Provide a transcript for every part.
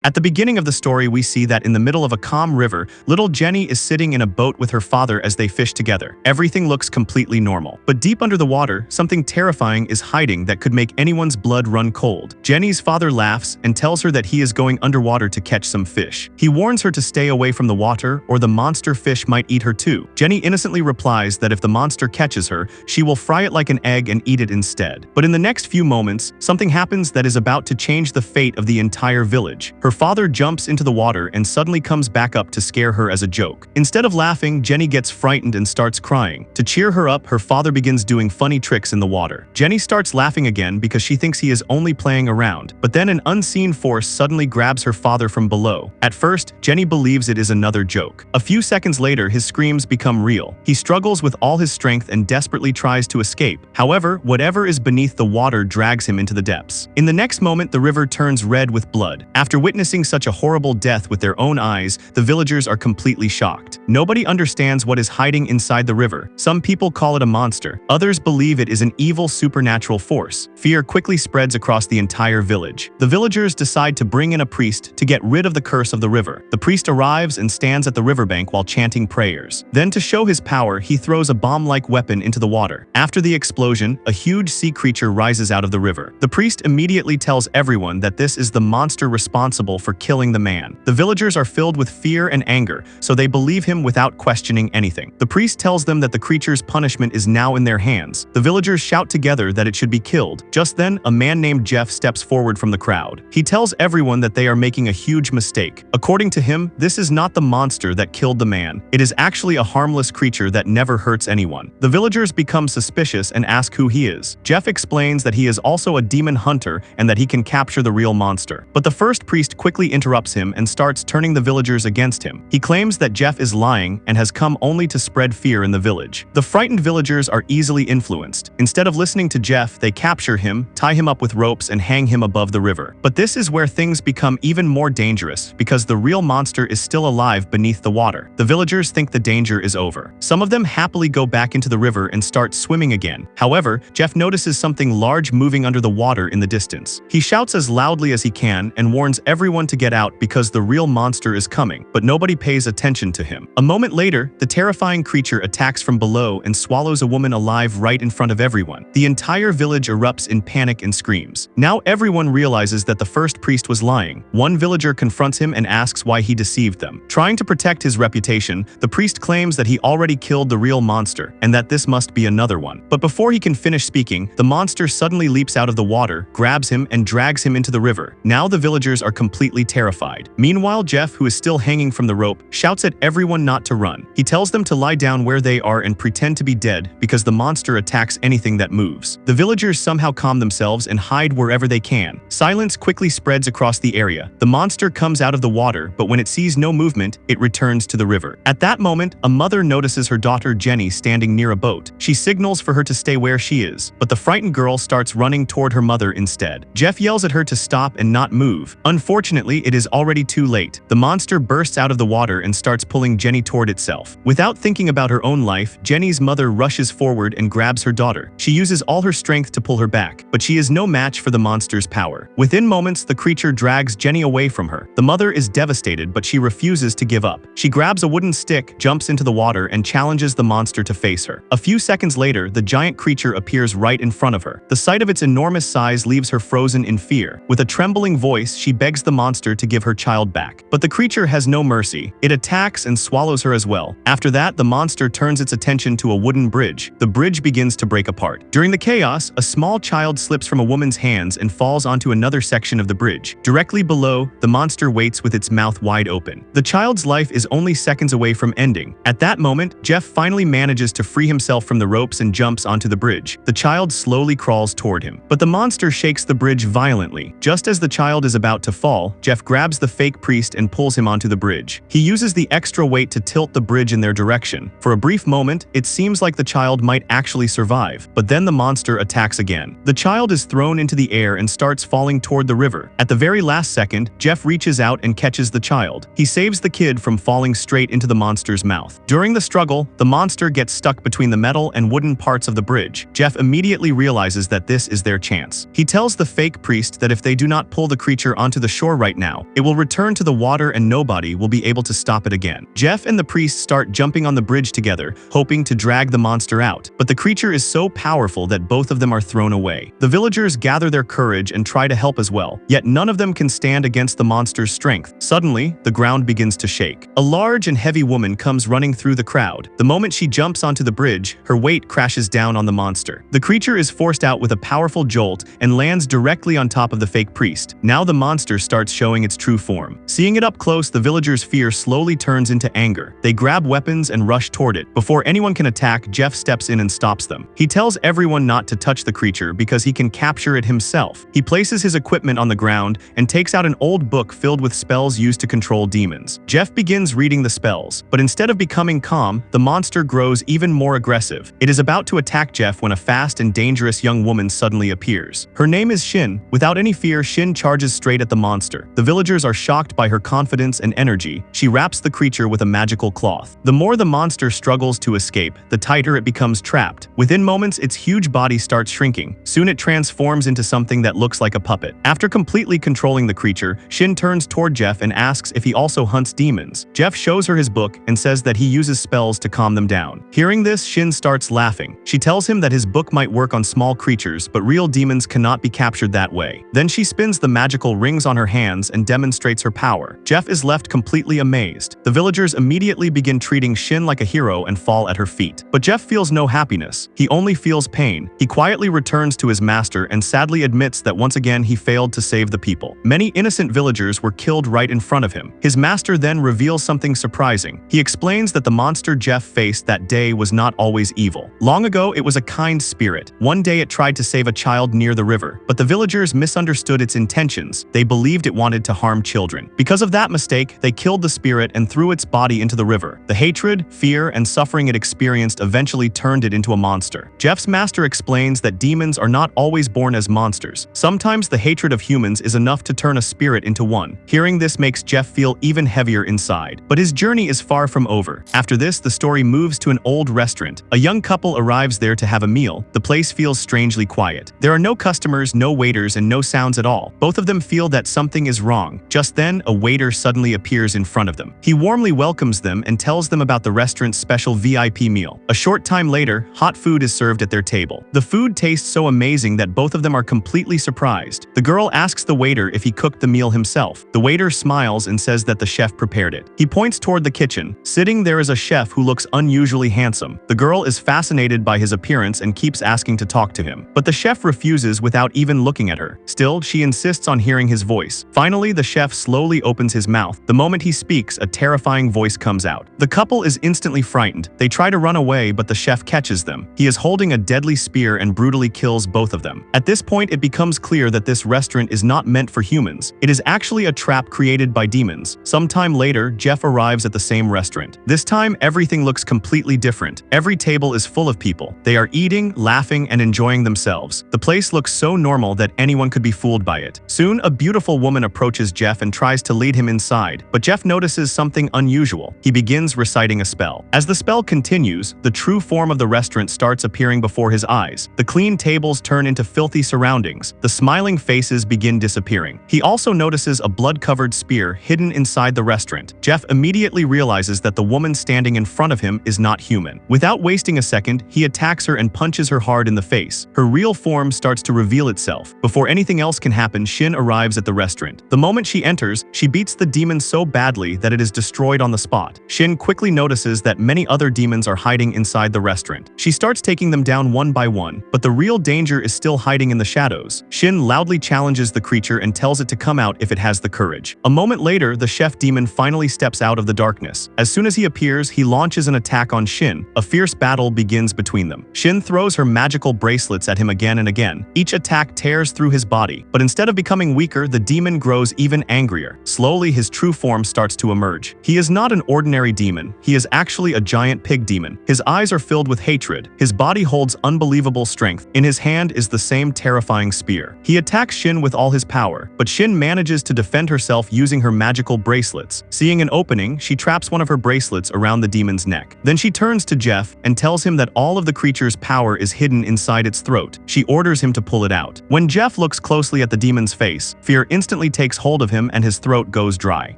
At the beginning of the story, we see that in the middle of a calm river, little Jenny is sitting in a boat with her father as they fish together. Everything looks completely normal. But deep under the water, something terrifying is hiding that could make anyone's blood run cold. Jenny's father laughs and tells her that he is going underwater to catch some fish. He warns her to stay away from the water or the monster fish might eat her too. Jenny innocently replies that if the monster catches her, she will fry it like an egg and eat it instead. But in the next few moments, something happens that is about to change the fate of the entire village. Her father jumps into the water and suddenly comes back up to scare her as a joke. Instead of laughing, Jenny gets frightened and starts crying. To cheer her up, her father begins doing funny tricks in the water. Jenny starts laughing again because she thinks he is only playing around. But then an unseen force suddenly grabs her father from below. At first, Jenny believes it is another joke. A few seconds later, his screams become real. He struggles with all his strength and desperately tries to escape. However, whatever is beneath the water drags him into the depths. In the next moment, the river turns red with blood. After witnessing such a horrible death with their own eyes, the villagers are completely shocked. Nobody understands what is hiding inside the river. Some people call it a monster. Others believe it is an evil supernatural force. Fear quickly spreads across the entire village. The villagers decide to bring in a priest to get rid of the curse of the river. The priest arrives and stands at the riverbank while chanting prayers. Then, to show his power, he throws a bomb-like weapon into the water. After the explosion, a huge sea creature rises out of the river. The priest immediately tells everyone that this is the monster responsible for killing the man. The villagers are filled with fear and anger, so they believe him without questioning anything. The priest tells them that the creature's punishment is now in their hands. The villagers shout together that it should be killed. Just then, a man named Jeff steps forward from the crowd. He tells everyone that they are making a huge mistake. According to him, this is not the monster that killed the man. It is actually a harmless creature that never hurts anyone. The villagers become suspicious and ask who he is. Jeff explains that he is also a demon hunter and that he can capture the real monster. But the first priest quickly interrupts him and starts turning the villagers against him. He claims that Jeff is lying and has come only to spread fear in the village. The frightened villagers are easily influenced. Instead of listening to Jeff, they capture him, tie him up with ropes, and hang him above the river. But this is where things become even more dangerous because the real monster is still alive beneath the water. The villagers think the danger is over. Some of them happily go back into the river and start swimming again. However, Jeff notices something large moving under the water in the distance. He shouts as loudly as he can and warns everyone to get out because the real monster is coming, but nobody pays attention to him. A moment later, the terrifying creature attacks from below and swallows a woman alive right in front of everyone. The entire village erupts in panic and screams. Now everyone realizes that the first priest was lying. One villager confronts him and asks why he deceived them. Trying to protect his reputation, the priest claims that he already killed the real monster and that this must be another one. But before he can finish speaking, the monster suddenly leaps out of the water, grabs him, and drags him into the river. Now the villagers are completely terrified. Meanwhile, Jeff, who is still hanging from the rope, shouts at everyone not to run. He tells them to lie down where they are and pretend to be dead because the monster attacks anything that moves. The villagers somehow calm themselves and hide wherever they can. Silence quickly spreads across the area. The monster comes out of the water, but when it sees no movement, it returns to the river. At that moment, a mother notices her daughter Jenny standing near a boat. She signals for her to stay where she is, but the frightened girl starts running toward her mother instead. Jeff yells at her to stop and not move. Unfortunately, it is already too late. The monster bursts out of the water and starts pulling Jenny toward itself. Without thinking about her own life, Jenny's mother rushes forward and grabs her daughter. She uses all her strength to pull her back, but she is no match for the monster's power. Within moments, the creature drags Jenny away from her. The mother is devastated, but she refuses to give up. She grabs a wooden stick, jumps into the water, and challenges the monster to face her. A few seconds later, the giant creature appears right in front of her. The sight of its enormous size leaves her frozen in fear. With a trembling voice, she begs the monster to give her child back. But the creature has no mercy. It attacks and swallows her as well. After that, the monster turns its attention to a wooden bridge. The bridge begins to break apart. During the chaos, a small child slips from a woman's hands and falls onto another section of the bridge. Directly below, the monster waits with its mouth wide open. The child's life is only seconds away from ending. At that moment, Jeff finally manages to free himself from the ropes and jumps onto the bridge. The child slowly crawls toward him, but the monster shakes the bridge violently. Just as the child is about to fall, Jeff grabs the fake priest and pulls him onto the bridge. He uses the extra weight to tilt the bridge in their direction. For a brief moment, it seems like the child might actually survive, but then the monster attacks again. The child is thrown into the air and starts falling toward the river. At the very last second, Jeff reaches out and catches the child. He saves the kid from falling straight into the monster's mouth. During the struggle, the monster gets stuck between the metal and wooden parts of the bridge. Jeff immediately realizes that this is their chance. He tells the fake priest that if they do not pull the creature onto the shore shore right now. It will return to the water and nobody will be able to stop it again. Jeff and the priest start jumping on the bridge together, hoping to drag the monster out. But the creature is so powerful that both of them are thrown away. The villagers gather their courage and try to help as well, yet none of them can stand against the monster's strength. Suddenly, the ground begins to shake. A large and heavy woman comes running through the crowd. The moment she jumps onto the bridge, her weight crashes down on the monster. The creature is forced out with a powerful jolt and lands directly on top of the fake priest. Now the monster starts showing its true form. Seeing it up close, the villagers' fear slowly turns into anger. They grab weapons and rush toward it. Before anyone can attack, Jeff steps in and stops them. He tells everyone not to touch the creature because he can capture it himself. He places his equipment on the ground and takes out an old book filled with spells used to control demons. Jeff begins reading the spells, but instead of becoming calm, the monster grows even more aggressive. It is about to attack Jeff when a fast and dangerous young woman suddenly appears. Her name is Shin. Without any fear, Shin charges straight at the monster. The villagers are shocked by her confidence and energy. She wraps the creature with a magical cloth. The more the monster struggles to escape, the tighter it becomes trapped. Within moments, its huge body starts shrinking. Soon it transforms into something that looks like a puppet. After completely controlling the creature, Shin turns toward Jeff and asks if he also hunts demons. Jeff shows her his book and says that he uses spells to calm them down. Hearing this, Shin starts laughing. She tells him that his book might work on small creatures, but real demons cannot be captured that way. Then she spins the magical rings on her hands and demonstrates her power. Jeff is left completely amazed. The villagers immediately begin treating Shin like a hero and fall at her feet. But Jeff feels no happiness. He only feels pain. He quietly returns to his master and sadly admits that once again he failed to save the people. Many innocent villagers were killed right in front of him. His master then reveals something surprising. He explains that the monster Jeff faced that day was not always evil. Long ago, it was a kind spirit. One day it tried to save a child near the river, but the villagers misunderstood its intentions. They believed it wanted to harm children. Because of that mistake, they killed the spirit and threw its body into the river. The hatred, fear, and suffering it experienced eventually turned it into a monster. Jeff's master explains that demons are not always born as monsters. Sometimes the hatred of humans is enough to turn a spirit into one. Hearing this makes Jeff feel even heavier inside. But his journey is far from over. After this, the story moves to an old restaurant. A young couple arrives there to have a meal. The place feels strangely quiet. There are no customers, no waiters, and no sounds at all. Both of them feel that something is wrong. Just then, a waiter suddenly appears in front of them. He warmly welcomes them and tells them about the restaurant's special VIP meal. A short time later, hot food is served at their table. The food tastes so amazing that both of them are completely surprised. The girl asks the waiter if he cooked the meal himself. The waiter smiles and says that the chef prepared it. He points toward the kitchen. Sitting there is a chef who looks unusually handsome. The girl is fascinated by his appearance and keeps asking to talk to him. But the chef refuses without even looking at her. Still, she insists on hearing his voice. Finally, the chef slowly opens his mouth. The moment he speaks, a terrifying voice comes out. The couple is instantly frightened. They try to run away, but the chef catches them. He is holding a deadly spear and brutally kills both of them. At this point, it becomes clear that this restaurant is not meant for humans. It is actually a trap created by demons. Sometime later, Jeff arrives at the same restaurant. This time, everything looks completely different. Every table is full of people. They are eating, laughing, and enjoying themselves. The place looks so normal that anyone could be fooled by it. Soon, a beautiful woman approaches Jeff and tries to lead him inside, but Jeff notices something unusual. He begins reciting a spell. As the spell continues, the true form of the restaurant starts appearing before his eyes. The clean tables turn into filthy surroundings. The smiling faces begin disappearing. He also notices a blood-covered spear hidden inside the restaurant. Jeff immediately realizes that the woman standing in front of him is not human. Without wasting a second, he attacks her and punches her hard in the face. Her real form starts to reveal itself. Before anything else can happen, Shin arrives at the restaurant. The moment she enters, she beats the demon so badly that it is destroyed on the spot. Shin quickly notices that many other demons are hiding inside the restaurant. She starts taking them down one by one, but the real danger is still hiding in the shadows. Shin loudly challenges the creature and tells it to come out if it has the courage. A moment later, the chef demon finally steps out of the darkness. As soon as he appears, he launches an attack on Shin. A fierce battle begins between them. Shin throws her magical bracelets at him again and again. Each attack tears through his body, but instead of becoming weaker, the demon grows even angrier. Slowly, his true form starts to emerge. He is not an ordinary demon. He is actually a giant pig demon. His eyes are filled with hatred. His body holds unbelievable strength. In his hand is the same terrifying spear. He attacks Shin with all his power, but Shin manages to defend herself using her magical bracelets. Seeing an opening, she traps one of her bracelets around the demon's neck. Then she turns to Jeff and tells him that all of the creature's power is hidden inside its throat. She orders him to pull it out. When Jeff looks closely at the demon's face, fear instantly instantly takes hold of him and his throat goes dry.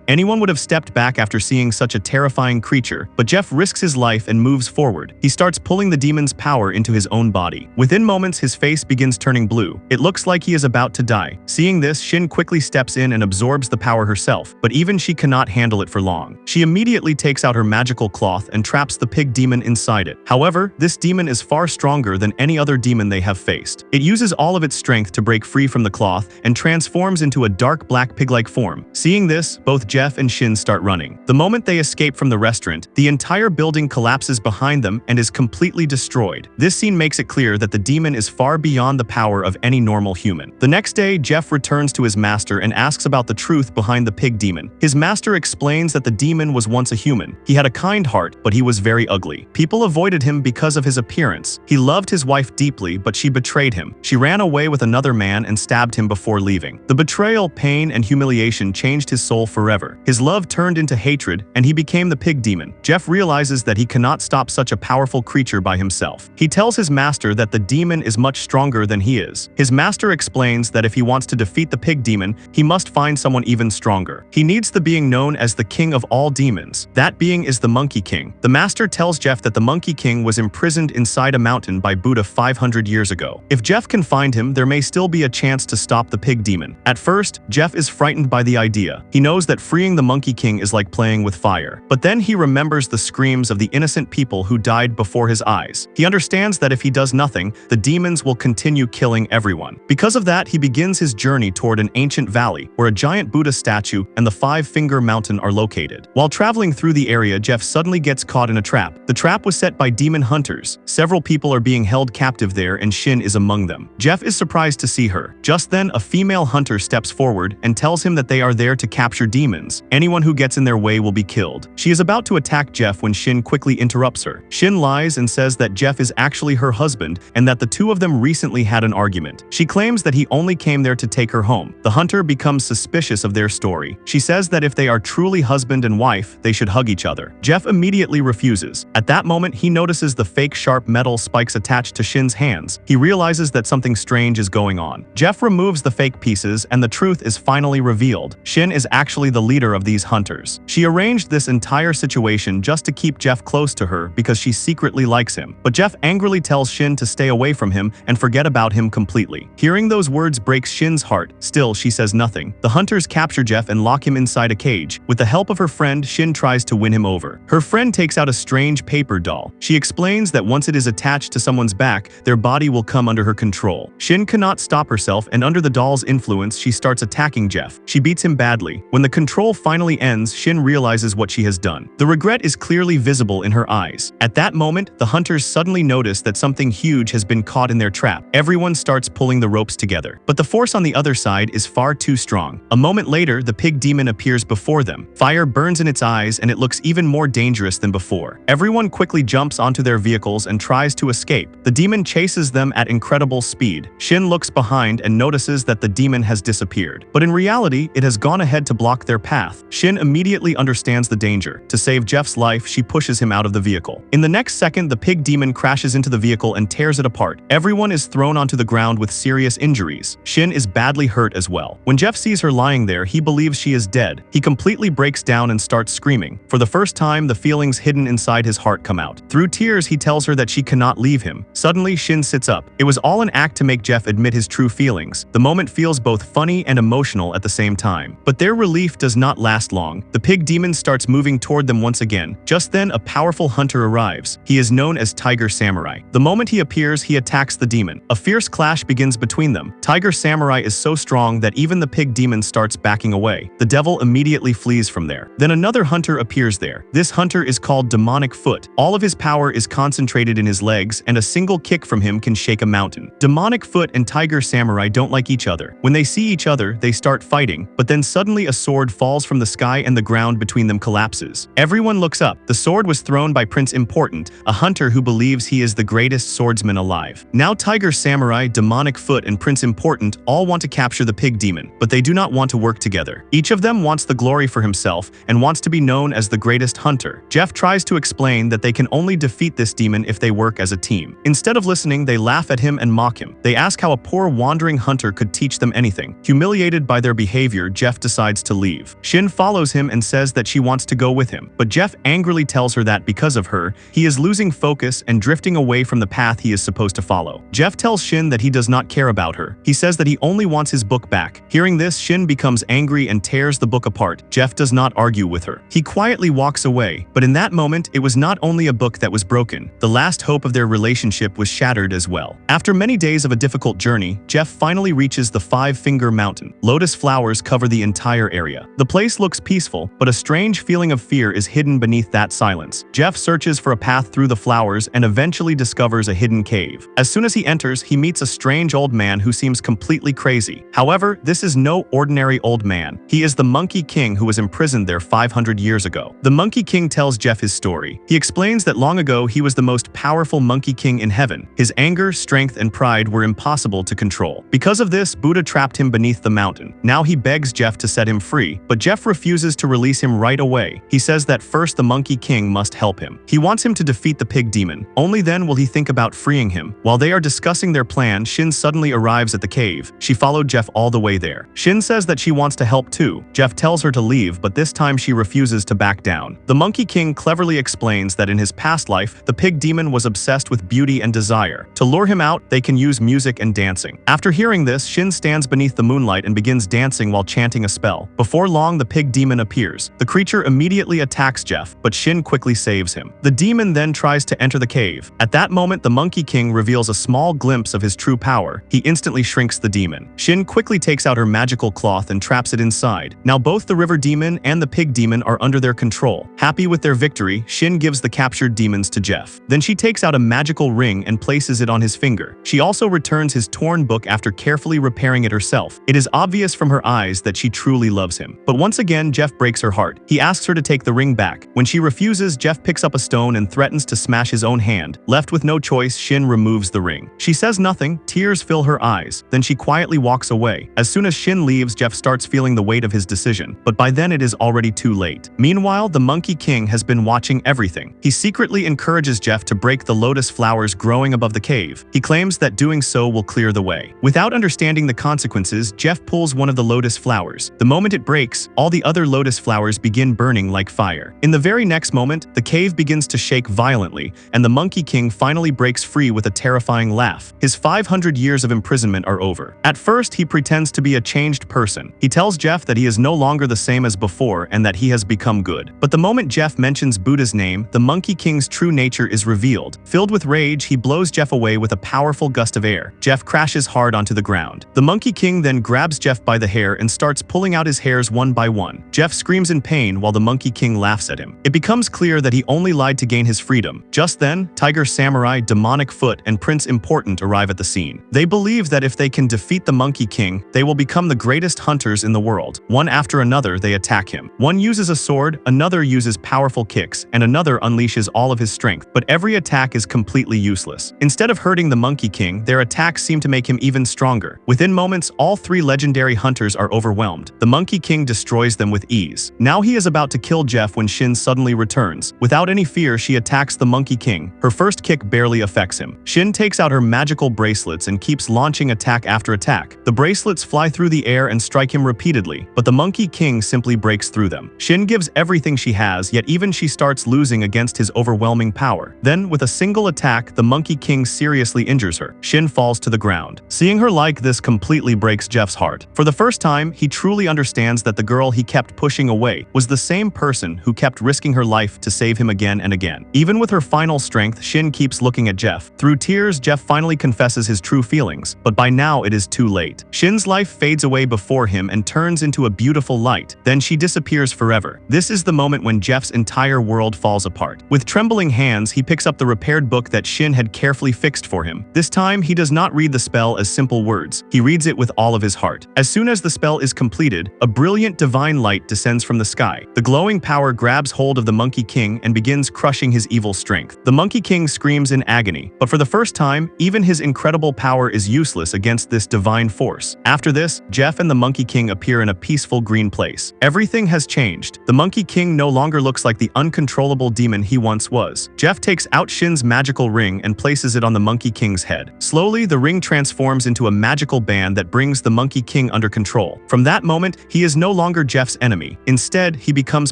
Anyone would have stepped back after seeing such a terrifying creature, but Jeff risks his life and moves forward. He starts pulling the demon's power into his own body. Within moments, his face begins turning blue. It looks like he is about to die. Seeing this, Shin quickly steps in and absorbs the power herself, but even she cannot handle it for long. She immediately takes out her magical cloth and traps the pig demon inside it. However, this demon is far stronger than any other demon they have faced. It uses all of its strength to break free from the cloth and transforms into a dark black pig-like form. Seeing this, both Jeff and Shin start running. The moment they escape from the restaurant, the entire building collapses behind them and is completely destroyed. This scene makes it clear that the demon is far beyond the power of any normal human. The next day, Jeff returns to his master and asks about the truth behind the pig demon. His master explains that the demon was once a human. He had a kind heart, but he was very ugly. People avoided him because of his appearance. He loved his wife deeply, but she betrayed him. She ran away with another man and stabbed him before leaving. The betrayal, pain, and humiliation changed his soul forever. His love turned into hatred, and he became the pig demon. Jeff realizes that he cannot stop such a powerful creature by himself. He tells his master that the demon is much stronger than he is. His master explains that if he wants to defeat the pig demon, he must find someone even stronger. He needs the being known as the king of all demons. That being is the Monkey King. The master tells Jeff that the Monkey King was imprisoned inside a mountain by Buddha 500 years ago. If Jeff can find him, there may still be a chance to stop the pig demon. At first, Jeff is frightened by the idea. He knows that freeing the Monkey King is like playing with fire. But then he remembers the screams of the innocent people who died before his eyes. He understands that if he does nothing, the demons will continue killing everyone. Because of that, he begins his journey toward an ancient valley where a giant Buddha statue and the Five-Finger Mountain are located. While traveling through the area, Jeff suddenly gets caught in a trap. The trap was set by demon hunters. Several people are being held captive there, and Shin is among them. Jeff is surprised to see her. Just then, a female hunter steps forward and tells him that they are there to capture demons. Anyone who gets in their way will be killed. She is about to attack Jeff when Shin quickly interrupts her. Shin lies and says that Jeff is actually her husband and that the two of them recently had an argument. She claims that he only came there to take her home. The hunter becomes suspicious of their story. She says that if they are truly husband and wife, they should hug each other. Jeff immediately refuses. At that moment, he notices the fake sharp metal spikes attached to Shin's hands. He realizes that something strange is going on. Jeff removes the fake pieces and the truth is finally revealed. Shin is actually the leader of these hunters. She arranged this entire situation just to keep Jeff close to her because she secretly likes him. But Jeff angrily tells Shin to stay away from him and forget about him completely. Hearing those words breaks Shin's heart. Still, she says nothing. The hunters capture Jeff and lock him inside a cage. With the help of her friend, Shin tries to win him over. Her friend takes out a strange paper doll. She explains that once it is attached to someone's back, their body will come under her control. Shin cannot stop herself, and under the doll's influence, she starts attacking Jeff. She beats him badly. When the control finally ends, Shin realizes what she has done. The regret is clearly visible in her eyes. At that moment, the hunters suddenly notice that something huge has been caught in their trap. Everyone starts pulling the ropes together. But the force on the other side is far too strong. A moment later, the pig demon appears before them. Fire burns in its eyes and it looks even more dangerous than before. Everyone quickly jumps onto their vehicles and tries to escape. The demon chases them at incredible speed. Shin looks behind and notices that the demon has disappeared. But in reality, it has gone ahead to block their path. Shin immediately understands the danger. To save Jeff's life, she pushes him out of the vehicle. In the next second, the pig demon crashes into the vehicle and tears it apart. Everyone is thrown onto the ground with serious injuries. Shin is badly hurt as well. When Jeff sees her lying there, he believes she is dead. He completely breaks down and starts screaming. For the first time, the feelings hidden inside his heart come out. Through tears, he tells her that she cannot leave him. Suddenly, Shin sits up. It was all an act to make Jeff admit his true feelings. The moment feels both funny and emotional at the same time. But their relief does not last long. The pig demon starts moving toward them once again. Just then, a powerful hunter arrives. He is known as Tiger Samurai. The moment he appears, he attacks the demon. A fierce clash begins between them. Tiger Samurai is so strong that even the pig demon starts backing away. The devil immediately flees from there. Then another hunter appears there. This hunter is called Demonic Foot. All of his power is concentrated in his legs, and a single kick from him can shake a mountain. Demonic Foot and Tiger Samurai don't like each other. When they see each other, they start fighting, but then suddenly a sword falls from the sky and the ground between them collapses. Everyone looks up. The sword was thrown by Prince Important, a hunter who believes he is the greatest swordsman alive. Now Tiger Samurai, Demonic Foot, and Prince Important all want to capture the pig demon, but they do not want to work together. Each of them wants the glory for himself and wants to be known as the greatest hunter. Jeff tries to explain that they can only defeat this demon if they work as a team. Instead of listening, they laugh at him and mock him. They ask how a poor wandering hunter could teach them anything. Humiliated Irritated by their behavior, Jeff decides to leave. Shin follows him and says that she wants to go with him, but Jeff angrily tells her that because of her, he is losing focus and drifting away from the path he is supposed to follow. Jeff tells Shin that he does not care about her. He says that he only wants his book back. Hearing this, Shin becomes angry and tears the book apart. Jeff does not argue with her. He quietly walks away, but in that moment, it was not only a book that was broken. The last hope of their relationship was shattered as well. After many days of a difficult journey, Jeff finally reaches the Five-Finger Mountain. Lotus flowers cover the entire area. The place looks peaceful, but a strange feeling of fear is hidden beneath that silence. Jeff searches for a path through the flowers and eventually discovers a hidden cave. As soon as he enters, he meets a strange old man who seems completely crazy. However, this is no ordinary old man. He is the Monkey King who was imprisoned there 500 years ago. The Monkey King tells Jeff his story. He explains that long ago he was the most powerful Monkey King in heaven. His anger, strength, and pride were impossible to control. Because of this, Buddha trapped him beneath the mountain. Now he begs Jeff to set him free, but Jeff refuses to release him right away. He says that first the Monkey King must help him. He wants him to defeat the pig demon. Only then will he think about freeing him. While they are discussing their plan, Shin suddenly arrives at the cave. She followed Jeff all the way there. Shin says that she wants to help too. Jeff tells her to leave, but this time she refuses to back down. The Monkey King cleverly explains that in his past life, the pig demon was obsessed with beauty and desire. To lure him out, they can use music and dancing. After hearing this, Shin stands beneath the moonlight and begins dancing while chanting a spell. Before long, the pig demon appears. The creature immediately attacks Jeff, but Shin quickly saves him. The demon then tries to enter the cave. At that moment, the Monkey King reveals a small glimpse of his true power. He instantly shrinks the demon. Shin quickly takes out her magical cloth and traps it inside. Now both the river demon and the pig demon are under their control. Happy with their victory, Shin gives the captured demons to Jeff. Then she takes out a magical ring and places it on his finger. She also returns his torn book after carefully repairing it herself. It is obvious from her eyes that she truly loves him. But once again, Jeff breaks her heart. He asks her to take the ring back. When she refuses, Jeff picks up a stone and threatens to smash his own hand. Left with no choice, Shin removes the ring. She says nothing, tears fill her eyes. Then she quietly walks away. As soon as Shin leaves, Jeff starts feeling the weight of his decision. But by then it is already too late. Meanwhile, the Monkey King has been watching everything. He secretly encourages Jeff to break the lotus flowers growing above the cave. He claims that doing so will clear the way. Without understanding the consequences, Jeff pulls one of the lotus flowers. The moment it breaks, all the other lotus flowers begin burning like fire. In the very next moment, the cave begins to shake violently, and the Monkey King finally breaks free with a terrifying laugh. His 500 years of imprisonment are over. At first, he pretends to be a changed person. He tells Jeff that he is no longer the same as before and that he has become good. But the moment Jeff mentions Buddha's name, the Monkey King's true nature is revealed. Filled with rage, he blows Jeff away with a powerful gust of air. Jeff crashes hard onto the ground. The Monkey King then grabs Jeff by the hair and starts pulling out his hairs one by one. Jeff screams in pain while the Monkey King laughs at him. It becomes clear that he only lied to gain his freedom. Just then, Tiger Samurai, Demonic Foot, and Prince Important arrive at the scene. They believe that if they can defeat the Monkey King, they will become the greatest hunters in the world. One after another, they attack him. One uses a sword, another uses powerful kicks, and another unleashes all of his strength. But every attack is completely useless. Instead of hurting the Monkey King, their attacks seem to make him even stronger. Within moments, all three legendary hunters are overwhelmed. The Monkey King destroys them with ease. Now he is about to kill Jeff when Shin suddenly returns. Without any fear, she attacks the Monkey King. Her first kick barely affects him. Shin takes out her magical bracelets and keeps launching attack after attack. The bracelets fly through the air and strike him repeatedly, but the Monkey King simply breaks through them. Shin gives everything she has, yet even she starts losing against his overwhelming power. Then, with a single attack, the Monkey King seriously injures her. Shin falls to the ground. Seeing her like this completely breaks Jeff's heart. For the first time, he truly understands that the girl he kept pushing away was the same person who kept risking her life to save him again and again. Even with her final strength, Shin keeps looking at Jeff. Through tears, Jeff finally confesses his true feelings, but by now it is too late. Shin's life fades away before him and turns into a beautiful light. Then she disappears forever. This is the moment when Jeff's entire world falls apart. With trembling hands, he picks up the repaired book that Shin had carefully fixed for him. This time, he does not read the spell as simple words. He reads it with all of his heart. As soon as the spell is completed, a brilliant divine light descends from the sky. The glowing power grabs hold of the Monkey King and begins crushing his evil strength. The Monkey King screams in agony, but for the first time, even his incredible power is useless against this divine force. After this, Jeff and the Monkey King appear in a peaceful green place. Everything has changed. The Monkey King no longer looks like the uncontrollable demon he once was. Jeff takes out Shin's magical ring and places it on the Monkey King's head. Slowly, the ring transforms into a magical band that brings the Monkey King king under control. From that moment, he is no longer Jeff's enemy. Instead, he becomes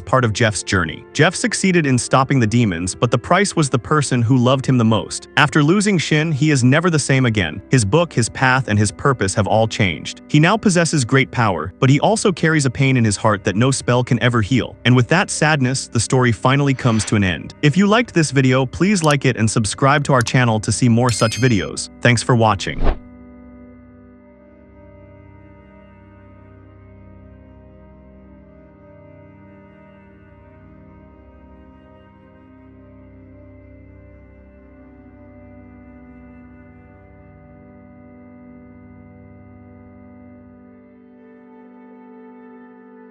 part of Jeff's journey. Jeff succeeded in stopping the demons, but the price was the person who loved him the most. After losing Shin, he is never the same again. His book, his path, and his purpose have all changed. He now possesses great power, but he also carries a pain in his heart that no spell can ever heal. And with that sadness, the story finally comes to an end. If you liked this video, please like it and subscribe to our channel to see more such videos. Thanks for watching.